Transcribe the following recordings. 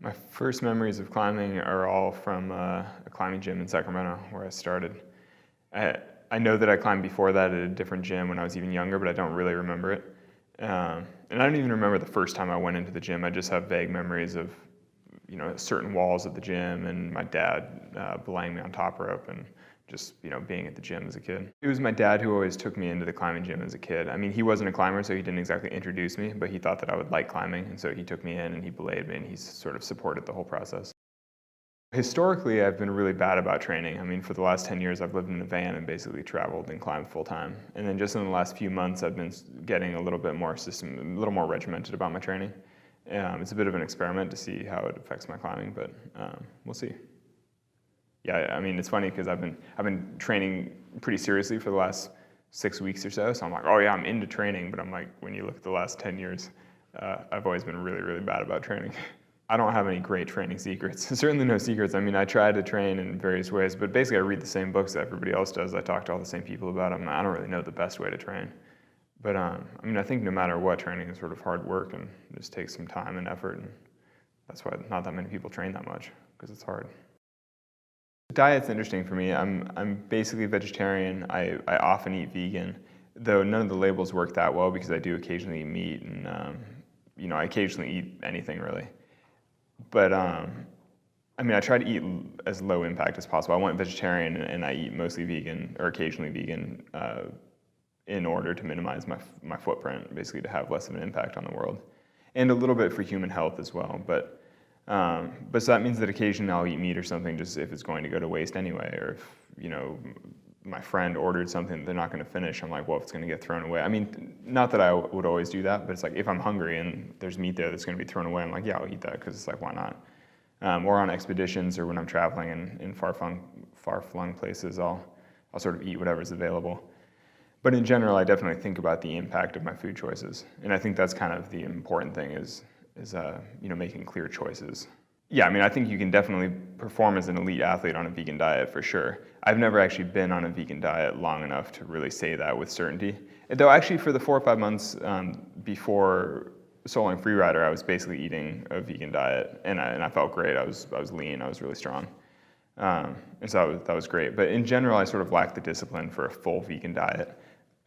My first memories of climbing are all from a climbing gym in Sacramento where I started. I know that I climbed before that at a different gym when I was even younger, but I don't really remember it. And I don't even remember the first time I went into the gym. I just have vague memories of, certain walls of the gym and my dad belaying me on top rope and just, being at the gym as a kid. It was my dad who always took me into the climbing gym as a kid. I mean, he wasn't a climber, so he didn't exactly introduce me, but he thought that I would like climbing, and so he took me in and he belayed me and he sort of supported the whole process. Historically, I've been really bad about training. I mean, for the last 10 years, I've lived in a van and basically traveled and climbed full time. And then just in the last few months, I've been getting a little bit more a little more regimented about my training. It's a bit of an experiment to see how it affects my climbing, but we'll see. Yeah, I mean, it's funny because I've been training pretty seriously for the last 6 weeks or so. So I'm like, oh yeah, I'm into training. But I'm like, when you look at the last 10 years, I've always been really, really bad about training. I don't have any great training secrets. Certainly no secrets. I mean, I try to train in various ways, but basically I read the same books that everybody else does. I talk to all the same people about them. I don't really know the best way to train. But I mean, I think no matter what, training is sort of hard work and it just takes some time and effort. And that's why not that many people train that much, because it's hard. Diet's interesting for me. I'm basically vegetarian. I often eat vegan, though none of the labels work that well because I do occasionally eat meat and I occasionally eat anything really. But I mean, I try to eat as low impact as possible. I went vegetarian and I eat mostly vegan or occasionally vegan in order to minimize my footprint, basically to have less of an impact on the world, and a little bit for human health as well. But so that means that occasionally I'll eat meat or something just if it's going to go to waste anyway, or if, my friend ordered something that they're not going to finish, I'm like, well, if it's going to get thrown away. I mean, not that I would always do that, but it's like if I'm hungry and there's meat there that's going to be thrown away, I'm like, yeah, I'll eat that because it's like, why not? Or on expeditions or when I'm traveling in far-flung places, I'll sort of eat whatever's available. But in general, I definitely think about the impact of my food choices, and I think that's kind of the important thing is making clear choices. Yeah, I mean, I think you can definitely perform as an elite athlete on a vegan diet for sure. I've never actually been on a vegan diet long enough to really say that with certainty. Though actually for the 4 or 5 months before soloing freerider, I was basically eating a vegan diet, and I felt great. I was lean. I was really strong, and so that was great. But in general, I sort of lacked the discipline for a full vegan diet.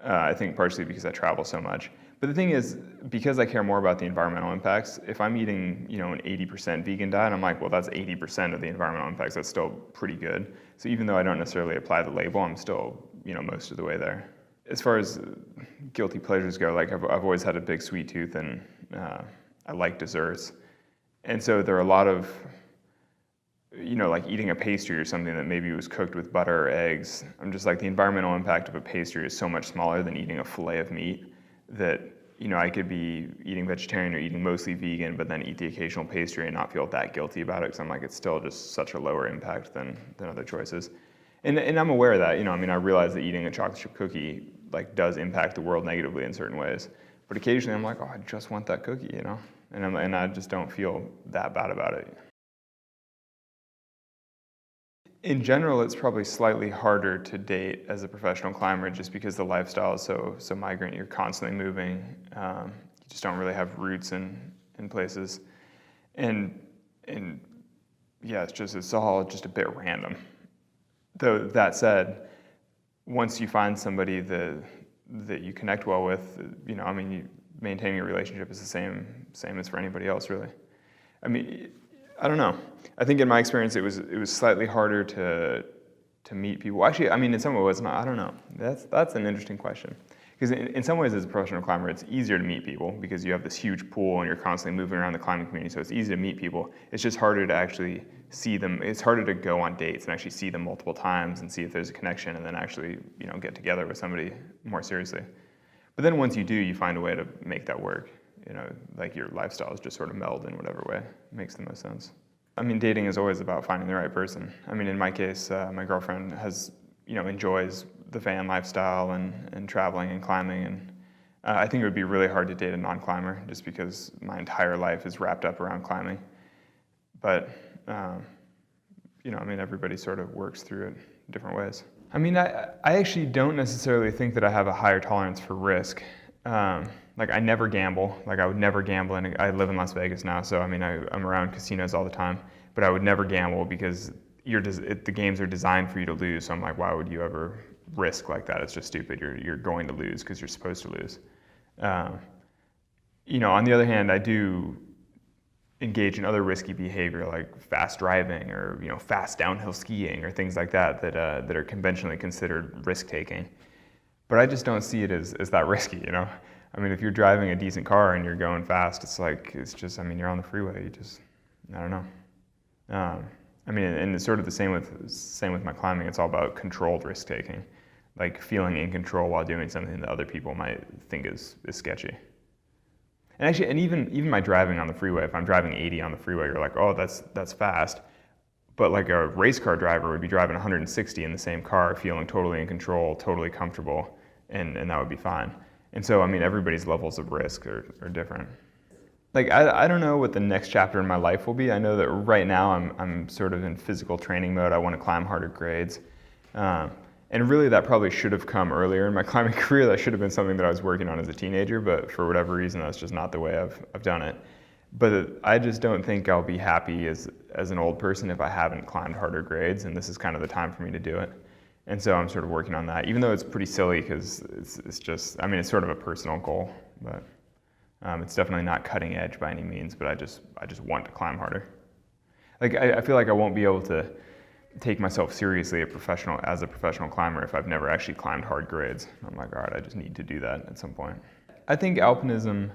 I think partially because I travel so much. But the thing is, because I care more about the environmental impacts, if I'm eating, an 80% vegan diet, I'm like, well, that's 80% of the environmental impacts. That's still pretty good. So even though I don't necessarily apply the label, I'm still, most of the way there. As far as guilty pleasures go, like I've always had a big sweet tooth, and I like desserts. And so there are a lot of, like eating a pastry or something that maybe was cooked with butter or eggs. I'm just like, the environmental impact of a pastry is so much smaller than eating a fillet of meat that, I could be eating vegetarian or eating mostly vegan, but then eat the occasional pastry and not feel that guilty about it, because I'm like, it's still just such a lower impact than other choices. And I'm aware of that, I realize that eating a chocolate chip cookie does impact the world negatively in certain ways. But occasionally I'm like, oh, I just want that cookie, and I just don't feel that bad about it. In general, it's probably slightly harder to date as a professional climber just because the lifestyle is so migrant. You're constantly moving. You just don't really have roots in places. And yeah, it's all just a bit random. Though that said, once you find somebody that you connect well with, maintaining a relationship is the same as for anybody else, really. I don't know. I think in my experience, it was slightly harder to meet people. Actually, in some ways, not. I don't know. That's an interesting question. Because in some ways, as a professional climber, it's easier to meet people because you have this huge pool and you're constantly moving around the climbing community, so it's easy to meet people. It's just harder to actually see them. It's harder to go on dates and actually see them multiple times and see if there's a connection, and then actually, get together with somebody more seriously. But then once you do, you find a way to make that work. Your lifestyles just sort of meld in whatever way makes the most sense. Dating is always about finding the right person. In my case, my girlfriend enjoys the van lifestyle and traveling and climbing, and I think it would be really hard to date a non-climber just because my entire life is wrapped up around climbing. But, everybody sort of works through it in different ways. I actually don't necessarily think that I have a higher tolerance for risk. like I never gamble. Like I would never gamble, and I live in Las Vegas now, so I mean I'm around casinos all the time. But I would never gamble because the games are designed for you to lose. So I'm like, why would you ever risk like that? It's just stupid. You're going to lose because you're supposed to lose. On the other hand, I do engage in other risky behavior like fast driving or fast downhill skiing or things like that that are conventionally considered risk taking. But I just don't see it as that risky. I mean, if you're driving a decent car and you're going fast, I mean, you're on the freeway. I don't know. I mean, and it's sort of the same with my climbing. It's all about controlled risk taking, like feeling in control while doing something that other people might think is sketchy. And actually, even my driving on the freeway, if I'm driving 80 on the freeway, you're like, oh, that's fast. But like a race car driver would be driving 160 in the same car, feeling totally in control, totally comfortable, and that would be fine. And so, I mean, everybody's levels of risk are different. Like, I don't know what the next chapter in my life will be. I know that right now I'm sort of in physical training mode. I want to climb harder grades. And really that probably should have come earlier in my climbing career. That should have been something that I was working on as a teenager, but for whatever reason, that's just not the way I've done it. But I just don't think I'll be happy as an old person if I haven't climbed harder grades, and this is kind of the time for me to do it. And so I'm sort of working on that, even though it's pretty silly because it's just, I mean, it's sort of a personal goal, but it's definitely not cutting edge by any means, but I just want to climb harder. Like, I feel like I won't be able to take myself seriously as a professional climber if I've never actually climbed hard grades. I'm like, all right, I just need to do that at some point. I think alpinism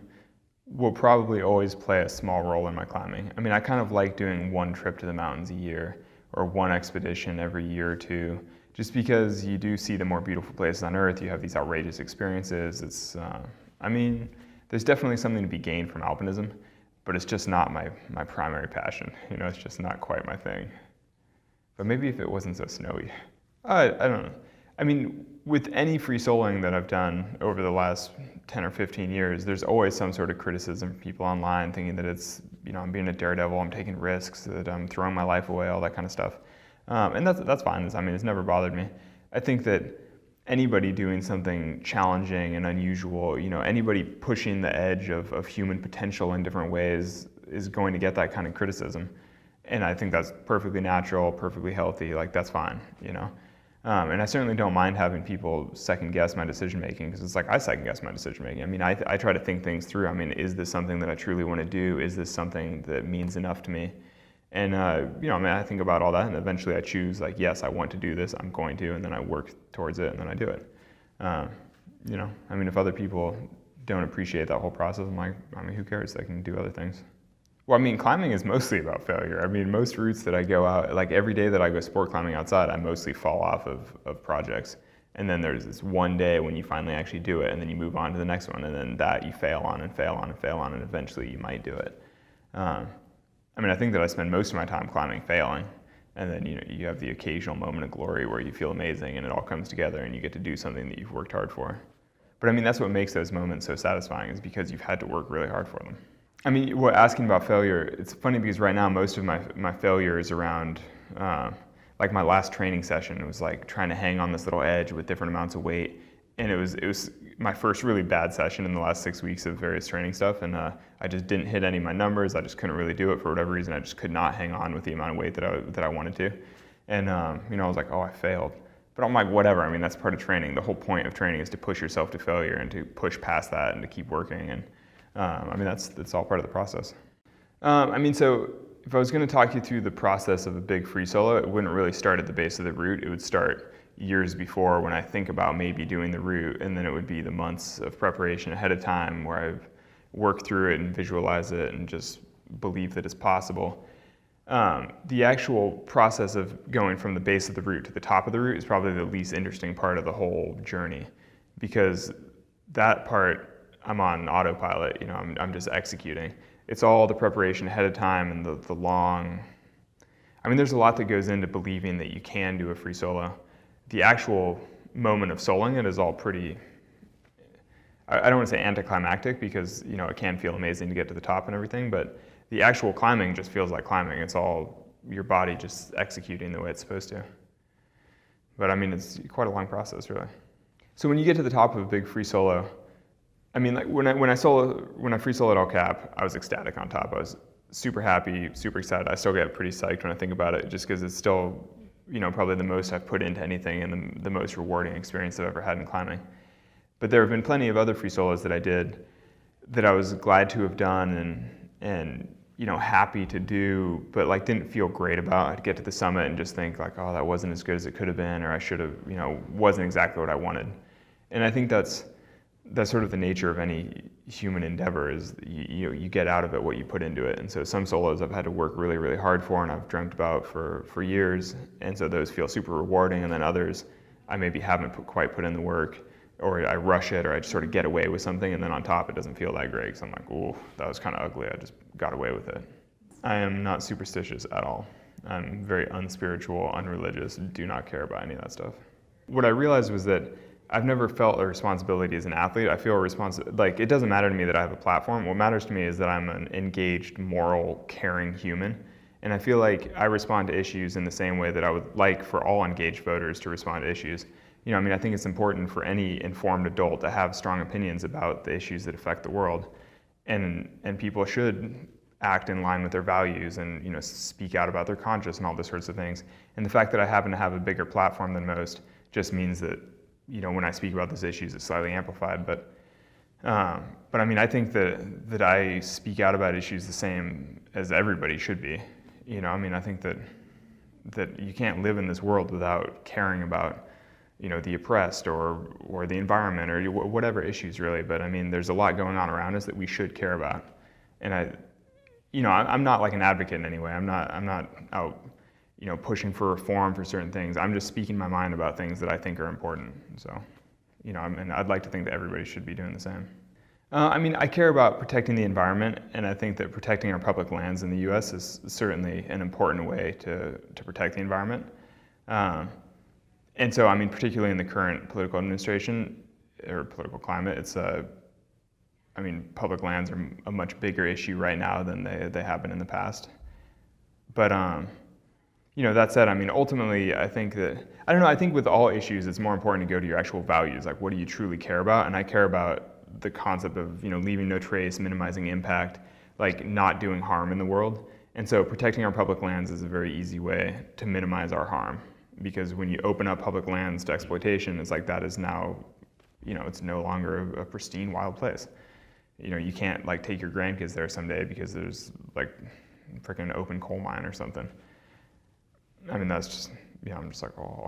will probably always play a small role in my climbing. I mean, I kind of like doing one trip to the mountains a year or one expedition every year or two, just because you do see the more beautiful places on Earth. You have these outrageous experiences. I mean, there's definitely something to be gained from alpinism, but it's just not my primary passion. It's just not quite my thing. But maybe if it wasn't so snowy. I don't know. I mean, with any free soloing that I've done over the last 10 or 15 years, there's always some sort of criticism from people online thinking that it's, I'm being a daredevil, I'm taking risks, that I'm throwing my life away, all that kind of stuff. And that's fine. I mean, it's never bothered me. I think that anybody doing something challenging and unusual, anybody pushing the edge of human potential in different ways is going to get that kind of criticism. And I think that's perfectly natural, perfectly healthy, like that's fine, And I certainly don't mind having people second guess my decision making, because it's like I second guess my decision making. I mean, I try to think things through. I mean, is this something that I truly want to do? Is this something that means enough to me? And, I mean, I think about all that, and eventually I choose, like, yes, I want to do this, I'm going to, and then I work towards it, and then I do it. I mean, if other people don't appreciate that whole process, I'm like, I mean, who cares? They can do other things. Well, I mean, climbing is mostly about failure. I mean, most routes that I go out, like every day that I go sport climbing outside, I mostly fall off of projects. And then there's this one day when you finally actually do it, and then you move on to the next one, and then that you fail on and fail on and fail on, and eventually you might do it. I mean, I think that I spend most of my time climbing failing, and then you have the occasional moment of glory where you feel amazing and it all comes together and you get to do something that you've worked hard for. But I mean, that's what makes those moments so satisfying, is because you've had to work really hard for them. I mean, asking about failure, it's funny because right now most of my failure is around, like my last training session, it was like trying to hang on this little edge with different amounts of weight. And it was my first really bad session in the last 6 weeks of various training stuff, and I just didn't hit any of my numbers. I just couldn't really do it for whatever reason. I just could not hang on with the amount of weight that I wanted to. And I was like, oh, I failed. But I'm like, whatever. I mean, that's part of training. The whole point of training is to push yourself to failure and to push past that and to keep working. And I mean, that's all part of the process. I mean, so if I was going to talk you through the process of a big free solo, it wouldn't really start at the base of the route. It would start years before, when I think about maybe doing the route, and then it would be the months of preparation ahead of time where I've worked through it and visualize it and just believe that it's possible. The actual process of going from the base of the route to the top of the route is probably the least interesting part of the whole journey, because that part I'm on autopilot. I'm just executing. It's all the preparation ahead of time and the long. I mean, there's a lot that goes into believing that you can do a free solo. The actual moment of soloing it is all pretty, I don't want to say anticlimactic, because it can feel amazing to get to the top and everything, but the actual climbing just feels like climbing. It's all your body just executing the way it's supposed to. But I mean, it's quite a long process, really. So when you get to the top of a big free solo, I mean, like when I free soloed all cap, I was ecstatic on top. I was super happy, super excited. I still get pretty psyched when I think about it, just because it's still, probably the most I've put into anything and the most rewarding experience I've ever had in climbing. But there have been plenty of other free solos that I did that I was glad to have done and happy to do, but like didn't feel great about. I'd get to the summit and just think like, oh, that wasn't as good as it could have been, or I should have, wasn't exactly what I wanted. And I think that's sort of the nature of any human endeavor, is you get out of it what you put into it. And so some solos I've had to work really, really hard for, and I've dreamt about for years, and so those feel super rewarding. And then others I maybe haven't quite put in the work, or I rush it, or I just sort of get away with something, and then on top it doesn't feel that great, because I'm like, ooh, that was kind of ugly, I just got away with it. I am not superstitious at all. I'm very unspiritual, unreligious, do not care about any of that stuff. What I realized was that I've never felt a responsibility as an athlete. I feel like it doesn't matter to me that I have a platform. What matters to me is that I'm an engaged, moral, caring human. And I feel like I respond to issues in the same way that I would like for all engaged voters to respond to issues. I think it's important for any informed adult to have strong opinions about the issues that affect the world. And people should act in line with their values and speak out about their conscience and all those sorts of things. And the fact that I happen to have a bigger platform than most just means that when I speak about those issues, it's slightly amplified. But I think that I speak out about issues the same as everybody should be. I think that you can't live in this world without caring about the oppressed or the environment or whatever issues really. But there's a lot going on around us that we should care about. And I'm not like an advocate in any way. I'm not out pushing for reform for certain things. I'm just speaking my mind about things that I think are important. So, and I'd like to think that everybody should be doing the same. I care about protecting the environment, and I think that protecting our public lands in the U.S. is certainly an important way to protect the environment. And so, particularly in the current political administration or political climate, it's public lands are a much bigger issue right now than they have been in the past. But that said, ultimately, I think that, I think with all issues, it's more important to go to your actual values. Like, what do you truly care about? And I care about the concept of, leaving no trace, minimizing impact, like not doing harm in the world. And so protecting our public lands is a very easy way to minimize our harm. Because when you open up public lands to exploitation, it's like that is now, it's no longer a pristine wild place. You can't like take your grandkids there someday because there's like freaking open coal mine or something. That's just, I'm just like, oh,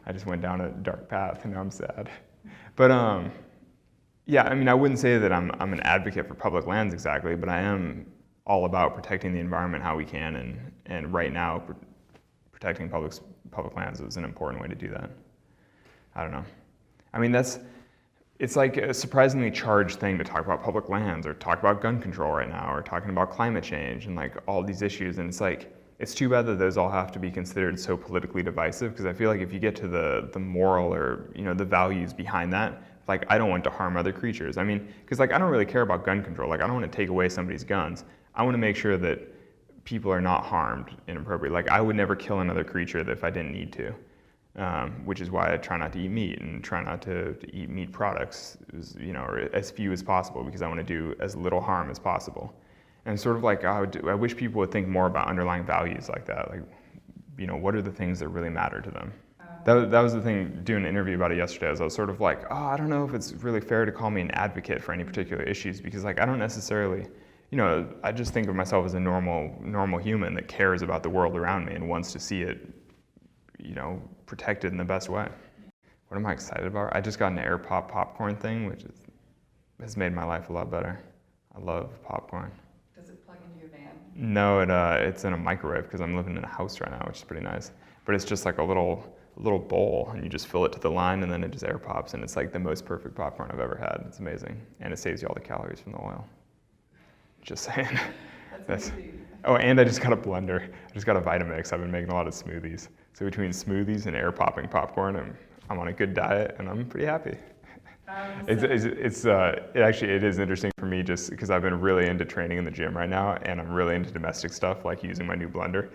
I just went down a dark path and now I'm sad. But I wouldn't say that I'm an advocate for public lands exactly, but I am all about protecting the environment how we can, and right now protecting public lands is an important way to do that. I don't know. It's like a surprisingly charged thing to talk about public lands or talk about gun control right now or talking about climate change and like all these issues, and it's like, it's too bad that those all have to be considered so politically divisive, because I feel like if you get to the moral or the values behind that, like I don't want to harm other creatures. Because like I don't really care about gun control. Like I don't want to take away somebody's guns. I want to make sure that people are not harmed inappropriately. Like I would never kill another creature if I didn't need to, which is why I try not to eat meat and try not to eat meat products, or as few as possible, because I want to do as little harm as possible. And sort of like, I wish people would think more about underlying values like that. Like, what are the things that really matter to them? That was the thing, doing an interview about it yesterday, I was sort of like, oh, I don't know if it's really fair to call me an advocate for any particular issues, because like, I don't necessarily, I just think of myself as a normal human that cares about the world around me and wants to see it, protected in the best way. What am I excited about? I just got an air pop popcorn thing, which has made my life a lot better. I love popcorn. Does it plug into your van? No, it's in a microwave because I'm living in a house right now, which is pretty nice. But it's just like a little bowl, and you just fill it to the line, and then it just air pops, and it's like the most perfect popcorn I've ever had. It's amazing, and it saves you all the calories from the oil. Just saying. That's easy. Oh, and I just got a blender. I just got a Vitamix. I've been making a lot of smoothies. So between smoothies and air popping popcorn, I'm on a good diet, and I'm pretty happy. It is interesting for me just because I've been really into training in the gym right now, and I'm really into domestic stuff like using my new blender,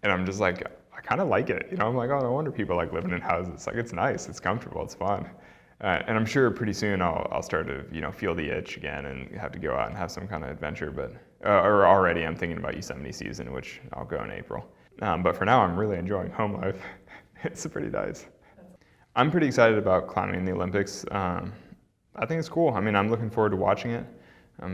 and I'm just like, I kind of like it. I'm like, oh, no wonder people like living in houses. It's like, it's nice, it's comfortable, it's fun. And I'm sure pretty soon I'll start to feel the itch again and have to go out and have some kind of adventure. But or already I'm thinking about Yosemite season, which I'll go in April. But for now, I'm really enjoying home life. It's pretty nice. I'm pretty excited about climbing the Olympics. I think it's cool. I mean, I'm looking forward to watching it. I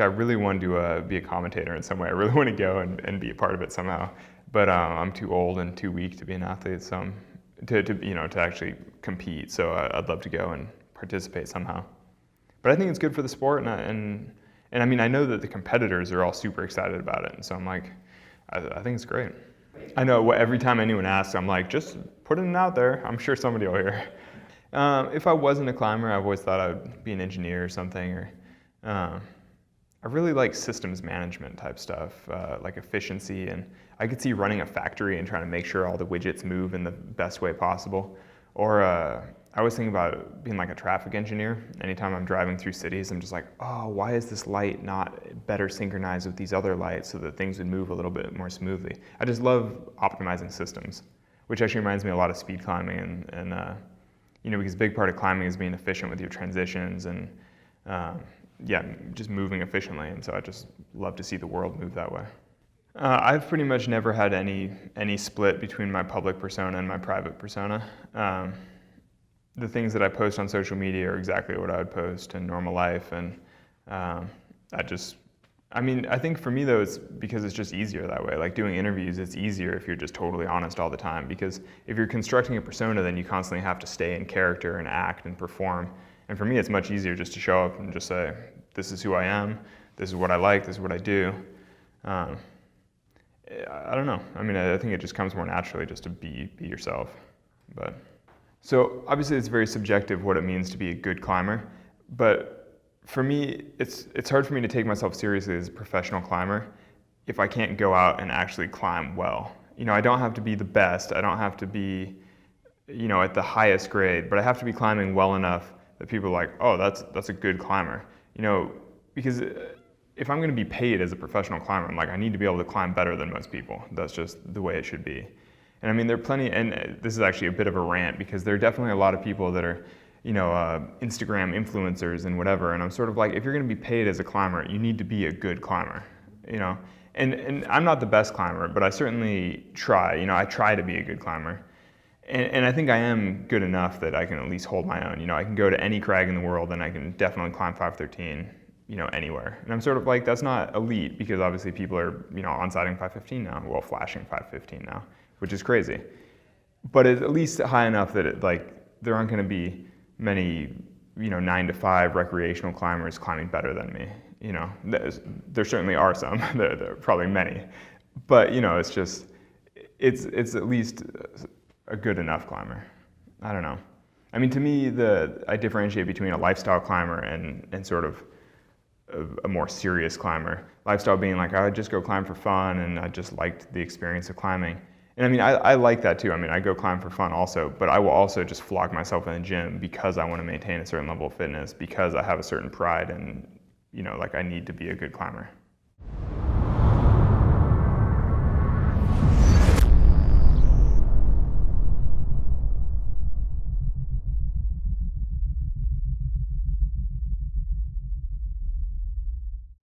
really want to be a commentator in some way. I really want to go and be a part of it somehow. But I'm too old and too weak to be an athlete, so to actually compete. So I'd love to go and participate somehow. But I think it's good for the sport, and I mean, I know that the competitors are all super excited about it, and so I'm like, I think it's great. I know every time anyone asks, I'm like, just putting it out there. I'm sure somebody will hear. If I wasn't a climber, I've always thought I would be an engineer or something. Or I really like systems management type stuff, like efficiency. And I could see running a factory and trying to make sure all the widgets move in the best way possible. Or I always think about being like a traffic engineer. Anytime I'm driving through cities, I'm just like, oh, why is this light not better synchronized with these other lights so that things would move a little bit more smoothly? I just love optimizing systems, which actually reminds me a lot of speed climbing and because a big part of climbing is being efficient with your transitions and just moving efficiently. And so I just love to see the world move that way. I've pretty much never had any split between my public persona and my private persona. The things that I post on social media are exactly what I would post in normal life, and I think for me though, it's because it's just easier that way. Like doing interviews, it's easier if you're just totally honest all the time, because if you're constructing a persona, then you constantly have to stay in character and act and perform. And for me, it's much easier just to show up and just say, this is who I am, this is what I like, this is what I do. I don't know. I mean, I think it just comes more naturally just to be yourself. So obviously it's very subjective what it means to be a good climber, but for me, it's hard for me to take myself seriously as a professional climber if I can't go out and actually climb well. I don't have to be the best, I don't have to be, at the highest grade, but I have to be climbing well enough that people are like, oh, that's a good climber. Because if I'm going to be paid as a professional climber, I'm like, I need to be able to climb better than most people. That's just the way it should be. And I mean, there are plenty, and this is actually a bit of a rant, because there are definitely a lot of people that are, Instagram influencers and whatever, and I'm sort of like, if you're going to be paid as a climber, you need to be a good climber, And I'm not the best climber, but I certainly try. I try to be a good climber. And I think I am good enough that I can at least hold my own. I can go to any crag in the world and I can definitely climb 513, anywhere. And I'm sort of like, that's not elite, because obviously people are, on-sighting 515 now, well, flashing 515 now, which is crazy. But it's at least high enough that there aren't going to be many, 9 to 5 recreational climbers climbing better than me. There certainly are some, there are probably many. But, it's at least a good enough climber. I don't know. I mean, to me, I differentiate between a lifestyle climber and sort of a more serious climber. Lifestyle being like, I would just go climb for fun, and I just liked the experience of climbing. And I mean, I like that too. I mean, I go climb for fun also, but I will also just flog myself in the gym because I want to maintain a certain level of fitness, because I have a certain pride and, I need to be a good climber.